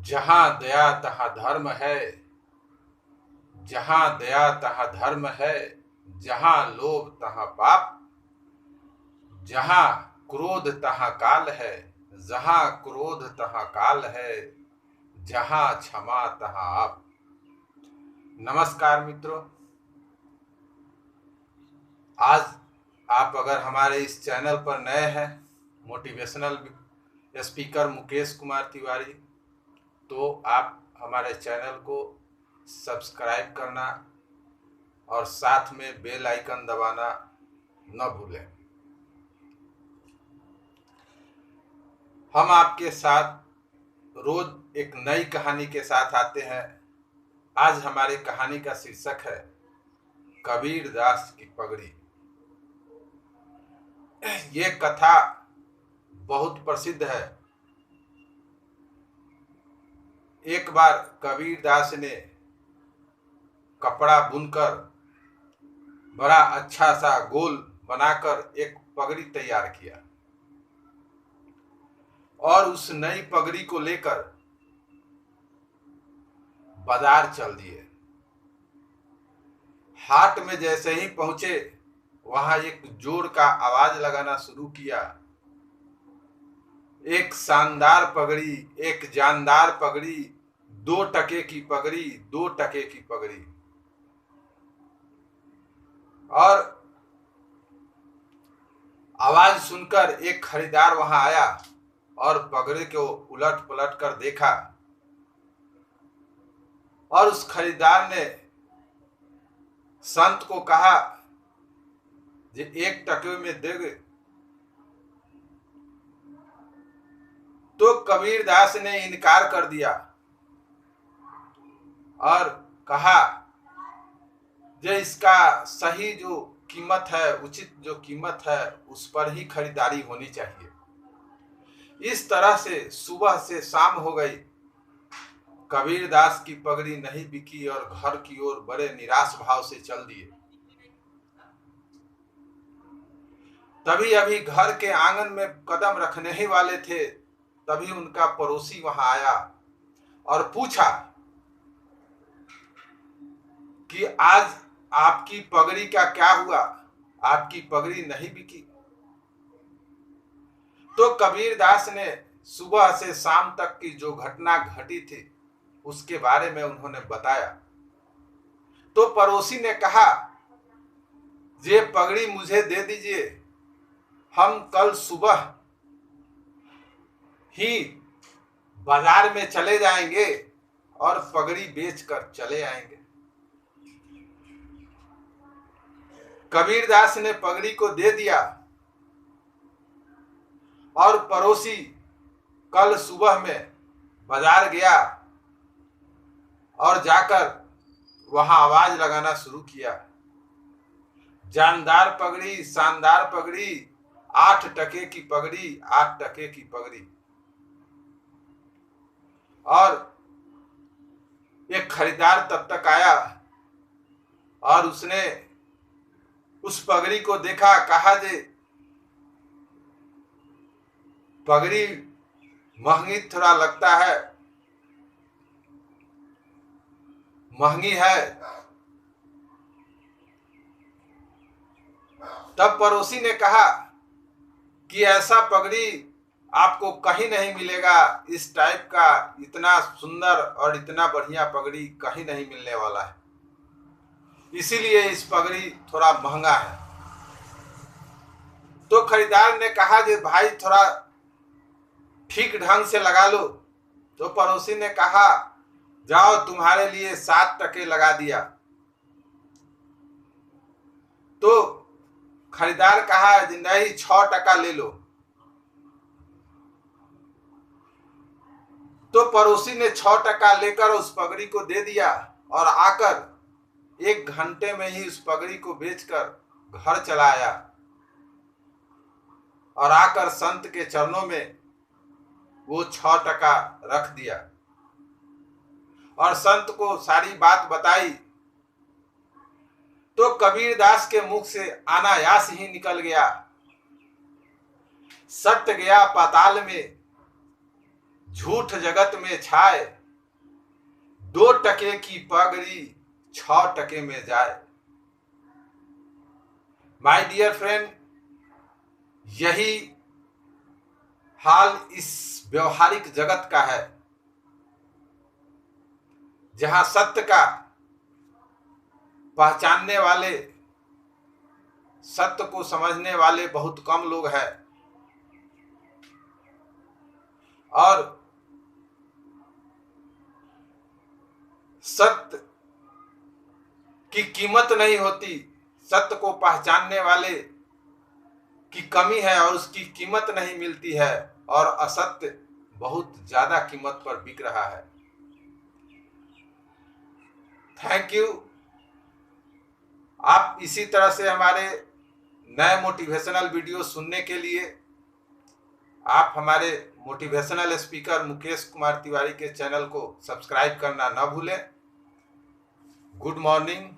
जहाँ दया तहाँ धर्म है, जहाँ दया तहाँ धर्म है, जहाँ लोभ तहाँ पाप, जहाँ क्रोध तहाँ काल है, जहाँ क्रोध तहाँ काल है, जहाँ क्षमा तहाँ आप। नमस्कार मित्रों, आज आप अगर हमारे इस चैनल पर नए हैं, मोटिवेशनल स्पीकर मुकेश कुमार तिवारी, तो आप हमारे चैनल को सब्सक्राइब करना और साथ में बेल आइकन दबाना न भूलें। हम आपके साथ रोज एक नई कहानी के साथ आते हैं। आज हमारी कहानी का शीर्षक है कबीर दास की पगड़ी। ये कथा बहुत प्रसिद्ध है। एक बार कबीर दास ने कपड़ा बुनकर बड़ा अच्छा सा गोल बनाकर एक पगड़ी तैयार किया और उस नई पगड़ी को लेकर बाजार चल दिए। हाट में जैसे ही पहुंचे, वहां एक जोर का आवाज लगाना शुरू किया। एक शानदार पगड़ी, एक जानदार पगड़ी, 2 टके की पगड़ी, 2 टके की पगड़ी। और आवाज सुनकर एक खरीदार वहां आया और पगड़ी को उलट पलट कर देखा और उस खरीदार ने संत को कहा जे 1 टके में दे। तो कबीर दास ने इनकार कर दिया और कहा जे इसका सही जो कीमत है, उचित जो कीमत है, उस पर ही खरीदारी होनी चाहिए। इस तरह से सुबह से शाम हो गई, कबीर दास की पगड़ी नहीं बिकी और घर की ओर बड़े निराश भाव से चल दिए। तभी अभी घर के आंगन में कदम रखने ही वाले थे, तभी उनका पड़ोसी वहां आया और पूछा कि आज आपकी पगड़ी का क्या हुआ, आपकी पगड़ी नहीं बिकी। तो कबीर दास ने सुबह से शाम तक की जो घटना घटी थी उसके बारे में उन्होंने बताया। तो पड़ोसी ने कहा, ये पगड़ी मुझे दे दीजिए, हम कल सुबह ही बाजार में चले जाएंगे और पगड़ी बेचकर चले आएंगे। कबीर दास ने पगड़ी को दे दिया और पड़ोसी कल सुबह में बाजार गया और जाकर वहां आवाज लगाना शुरू किया, जानदार पगड़ी, शानदार पगड़ी, 8 टके की पगड़ी, 8 टके की पगड़ी। और एक खरीदार तब तक आया और उसने उस पगड़ी को देखा, कहा जे पगड़ी महंगी थोड़ा लगता है, महंगी है। तब पड़ोसी ने कहा कि ऐसा पगड़ी आपको कहीं नहीं मिलेगा, इस टाइप का इतना सुंदर और इतना बढ़िया पगड़ी कहीं नहीं मिलने वाला है, इसीलिए इस पगड़ी थोड़ा महंगा है। तो खरीदार ने कहा कि भाई थोड़ा ठीक ढंग से लगा लो। तो पड़ोसी ने कहा, जाओ तुम्हारे लिए 7 टके लगा दिया। तो खरीदार कहा नहीं, 6 टका ले लो। तो पड़ोसी ने 6 टका लेकर उस पगड़ी को दे दिया और आकर 1 घंटे में ही उस पगड़ी को बेचकर घर चला आया और आकर संत के चरणों में वो 6 टका रख दिया और संत को सारी बात बताई। तो कबीर दास के मुख से अनायास ही निकल गया, सट गया पाताल में, झूठ जगत में छाए, 2 टके की पगड़ी 6 टके में जाए। माय डियर फ्रेंड, यही हाल इस व्यवहारिक जगत का है, जहां सत्य का पहचानने वाले, सत्य को समझने वाले बहुत कम लोग हैं और सत्य की कीमत नहीं होती। सत्य को पहचानने वाले की कमी है और उसकी कीमत नहीं मिलती है और असत्य बहुत ज्यादा कीमत पर बिक रहा है। Thank you. आप इसी तरह से हमारे नए मोटिवेशनल वीडियो सुनने के लिए आप हमारे मोटिवेशनल स्पीकर मुकेश कुमार तिवारी के चैनल को सब्सक्राइब करना न भूलें। Good morning.